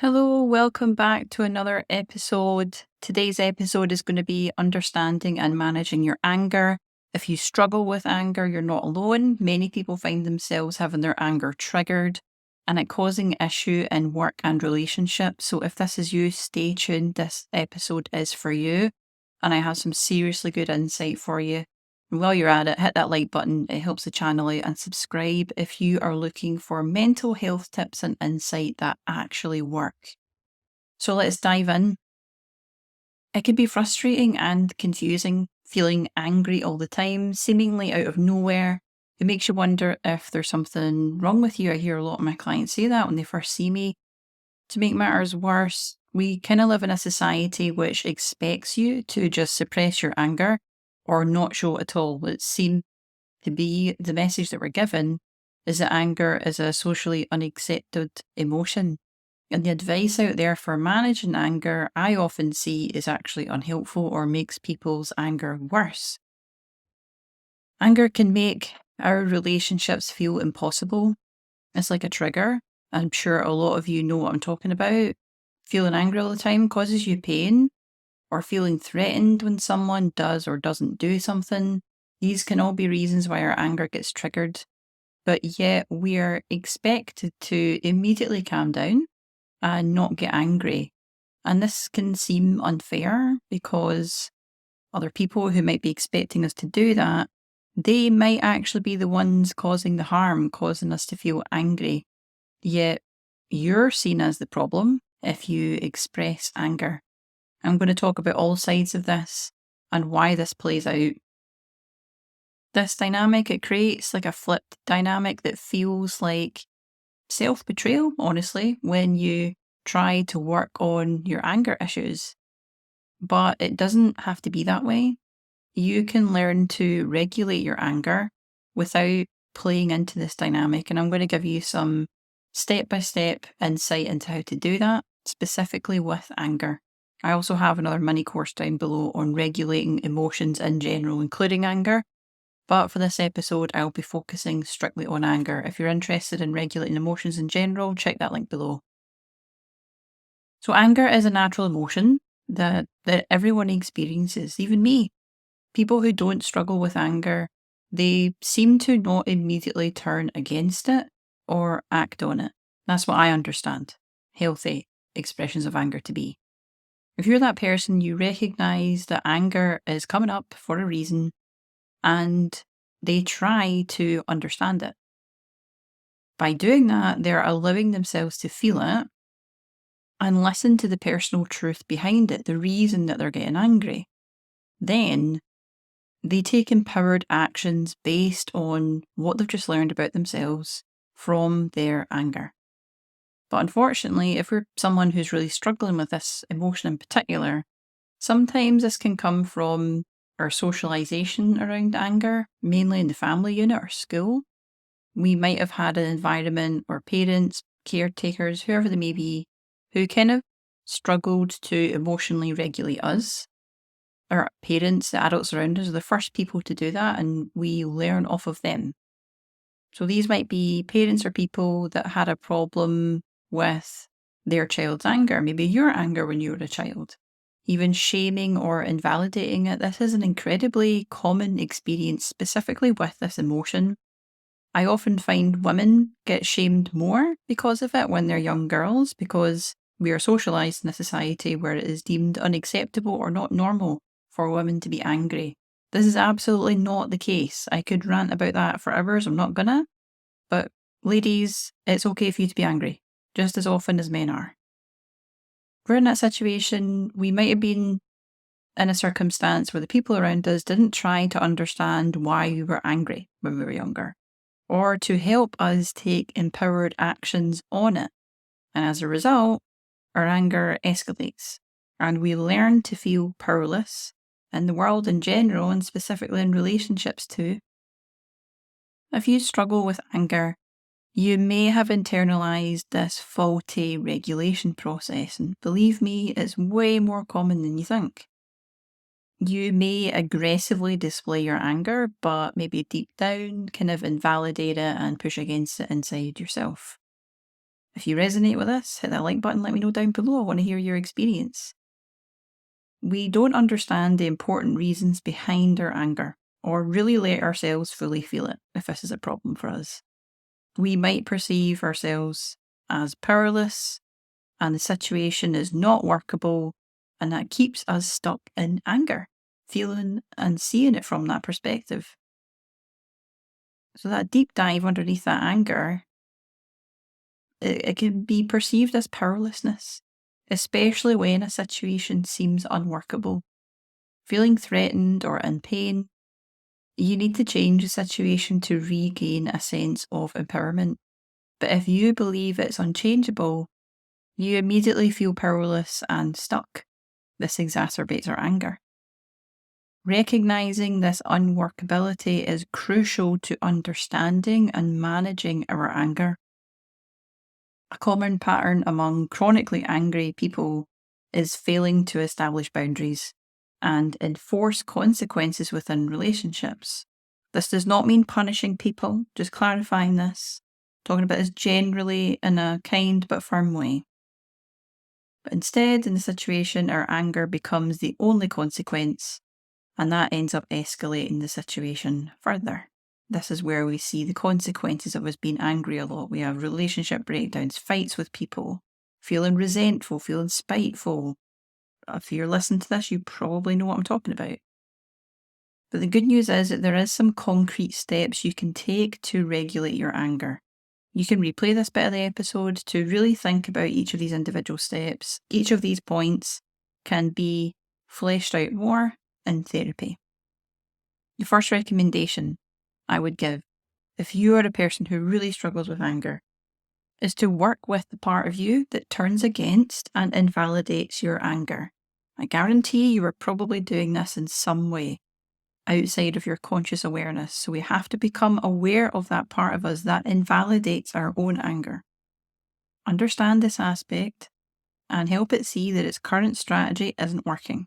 Hello, welcome back to another episode. Today's episode is going to be understanding and managing your anger. If you struggle with anger, you're not alone. Many people find themselves having their anger triggered and it causing issue in work and relationships. So if this is you, stay tuned. This episode is for you. And I have some seriously good insight for you. And while you're at it, hit that like button. It helps the channel out, and subscribe if you are looking for mental health tips and insight that actually work. So let's dive in. It can be frustrating and confusing, feeling angry all the time, seemingly out of nowhere. It makes you wonder if there's something wrong with you. I hear a lot of my clients say that when they first see me. To make matters worse, we kind of live in a society which expects you to just suppress your anger or not show it at all. It seems to be the message that we're given is that anger is a socially unaccepted emotion. And the advice out there for managing anger, I often see is actually unhelpful or makes people's anger worse. Anger can make our relationships feel impossible. It's like a trigger. I'm sure a lot of you know what I'm talking about. Feeling angry all the time causes you pain, or feeling threatened when someone does or doesn't do something. These can all be reasons why our anger gets triggered, but yet we are expected to immediately calm down and not get angry. And this can seem unfair because other people who might be expecting us to do that, they might actually be the ones causing the harm, causing us to feel angry. Yet you're seen as the problem if you express anger. I'm going to talk about all sides of this and why this plays out. This dynamic, it creates like a flipped dynamic that feels like self-betrayal, honestly, when you try to work on your anger issues. But it doesn't have to be that way. You can learn to regulate your anger without playing into this dynamic. And I'm going to give you some step-by-step insight into how to do that, specifically with anger. I also have another mini course down below on regulating emotions in general, including anger. But for this episode, I'll be focusing strictly on anger. If you're interested in regulating emotions in general, check that link below. So anger is a natural emotion that everyone experiences, even me. People who don't struggle with anger, they seem to not immediately turn against it or act on it. That's what I understand healthy expressions of anger to be. If you're that person, you recognize that anger is coming up for a reason and they try to understand it. By doing that, they're allowing themselves to feel it and listen to the personal truth behind it, the reason that they're getting angry. Then they take empowered actions based on what they've just learned about themselves from their anger. But unfortunately, if we're someone who's really struggling with this emotion in particular, sometimes this can come from our socialization around anger, mainly in the family unit or school. We might have had an environment or parents, caretakers, whoever they may be, who kind of struggled to emotionally regulate us. Our parents, the adults around us, are the first people to do that, and we learn off of them. So these might be parents or people that had a problem with their child's anger, maybe your anger when you were a child. Even shaming or invalidating it, this is an incredibly common experience, specifically with this emotion. I often find women get shamed more because of it when they're young girls, because we are socialised in a society where it is deemed unacceptable or not normal for women to be angry. This is absolutely not the case. I could rant about that for hours, I'm not gonna. But ladies, it's okay for you to be angry, just as often as men are. We're in that situation, we might have been in a circumstance where the people around us didn't try to understand why we were angry when we were younger, or to help us take empowered actions on it. And as a result, our anger escalates, and we learn to feel powerless in the world in general, and specifically in relationships too. If you struggle with anger, you may have internalized this faulty regulation process, and believe me, it's way more common than you think. You may aggressively display your anger, but maybe deep down kind of invalidate it and push against it inside yourself. If you resonate with this, hit that like button, let me know down below. I want to hear your experience. We don't understand the important reasons behind our anger, or really let ourselves fully feel it if this is a problem for us. We might perceive ourselves as powerless, and the situation is not workable, and that keeps us stuck in anger, feeling and seeing it from that perspective. So that deep dive underneath that anger, it can be perceived as powerlessness, especially when a situation seems unworkable. Feeling threatened or in pain, you need to change the situation to regain a sense of empowerment. But if you believe it's unchangeable, you immediately feel powerless and stuck. This exacerbates our anger. Recognizing this unworkability is crucial to understanding and managing our anger. A common pattern among chronically angry people is failing to establish boundaries and enforce consequences within relationships. This does not mean punishing people, just clarifying this, talking about this generally in a kind but firm way. But instead, in the situation, our anger becomes the only consequence, and that ends up escalating the situation further. This is where we see the consequences of us being angry a lot. We have relationship breakdowns, fights with people, feeling resentful, feeling spiteful. If you're listening to this, you probably know what I'm talking about. But the good news is that there is some concrete steps you can take to regulate your anger. You can replay this bit of the episode to really think about each of these individual steps. Each of these points can be fleshed out more in therapy. The first recommendation I would give, if you are a person who really struggles with anger, is to work with the part of you that turns against and invalidates your anger. I guarantee you are probably doing this in some way outside of your conscious awareness. So we have to become aware of that part of us that invalidates our own anger. Understand this aspect and help it see that its current strategy isn't working.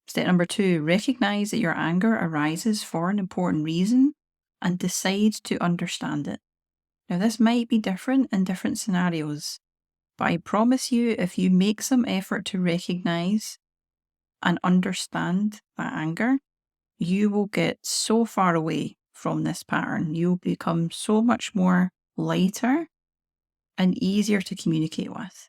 Step number 2, recognize that your anger arises for an important reason and decide to understand it. Now, this might be different in different scenarios, but I promise you, if you make some effort to recognize and understand that anger, you will get so far away from this pattern. You'll become so much more lighter and easier to communicate with.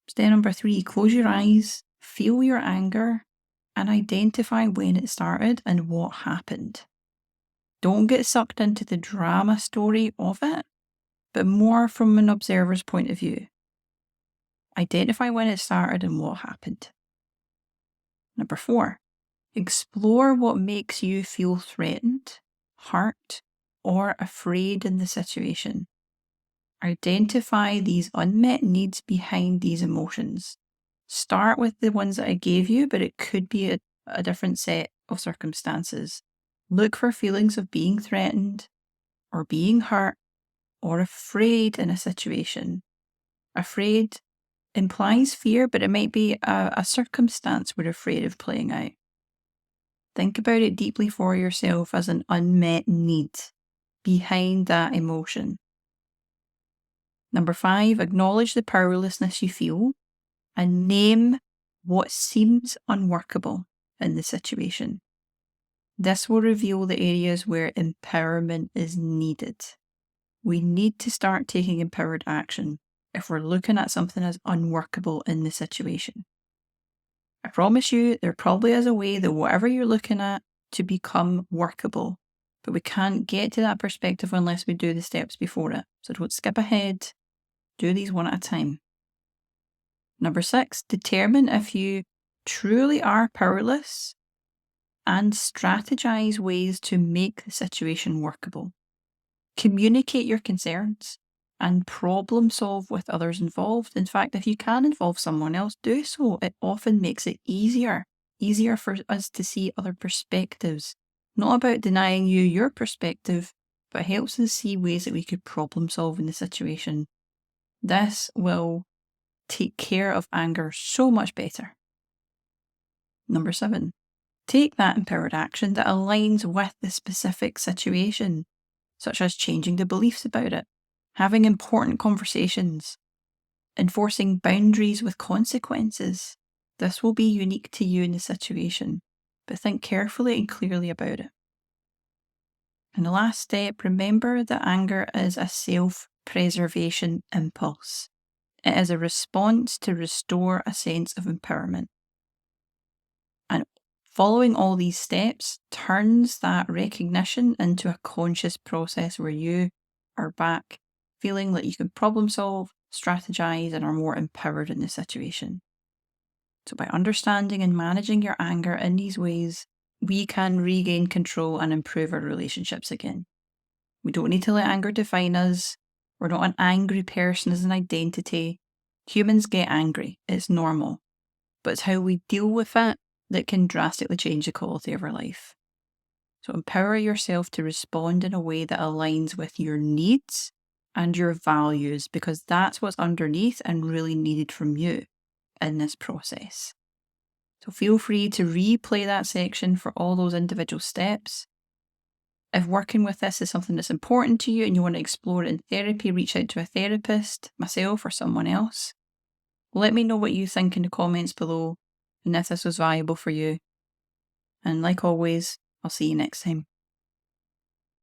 Step number 3, close your eyes, feel your anger, and identify when it started and what happened. Don't get sucked into the drama story of it, but more from an observer's point of view. Identify when it started and what happened. Number 4, explore what makes you feel threatened, hurt, or afraid in the situation. Identify these unmet needs behind these emotions. Start with the ones that I gave you, but it could be a different set of circumstances. Look for feelings of being threatened, or being hurt, or afraid in a situation. Afraid implies fear, but it might be a circumstance we're afraid of playing out. Think about it deeply for yourself as an unmet need behind that emotion. Number 5, acknowledge the powerlessness you feel and name what seems unworkable in the situation. This will reveal the areas where empowerment is needed. We need to start taking empowered action if we're looking at something as unworkable in the situation. I promise you, there probably is a way that whatever you're looking at to become workable, but we can't get to that perspective unless we do the steps before it. So don't skip ahead, do these one at a time. Number 6, determine if you truly are powerless and strategize ways to make the situation workable. Communicate your concerns and problem solve with others involved. In fact, if you can involve someone else, do so. It often makes it easier for us to see other perspectives. Not about denying you your perspective, but helps us see ways that we could problem solve in the situation. This will take care of anger so much better. Number 7, take that empowered action that aligns with the specific situation. such as changing the beliefs about it, having important conversations, enforcing boundaries with consequences. This will be unique to you in the situation, but think carefully and clearly about it. And the last step, remember that anger is a self-preservation impulse. It is a response to restore a sense of empowerment. And following all these steps turns that recognition into a conscious process where you are back feeling like you can problem solve, strategize, and are more empowered in the situation. So by understanding and managing your anger in these ways, we can regain control and improve our relationships again. We don't need to let anger define us. We're not an angry person as an identity. Humans get angry. It's normal. But it's how we deal with it that can drastically change the quality of our life. So empower yourself to respond in a way that aligns with your needs and your values, because that's what's underneath and really needed from you in this process. So feel free to replay that section for all those individual steps. If working with this is something that's important to you and you want to explore it in therapy, reach out to a therapist, myself or someone else. Let me know what you think in the comments below and if this was valuable for you. And like always, I'll see you next time.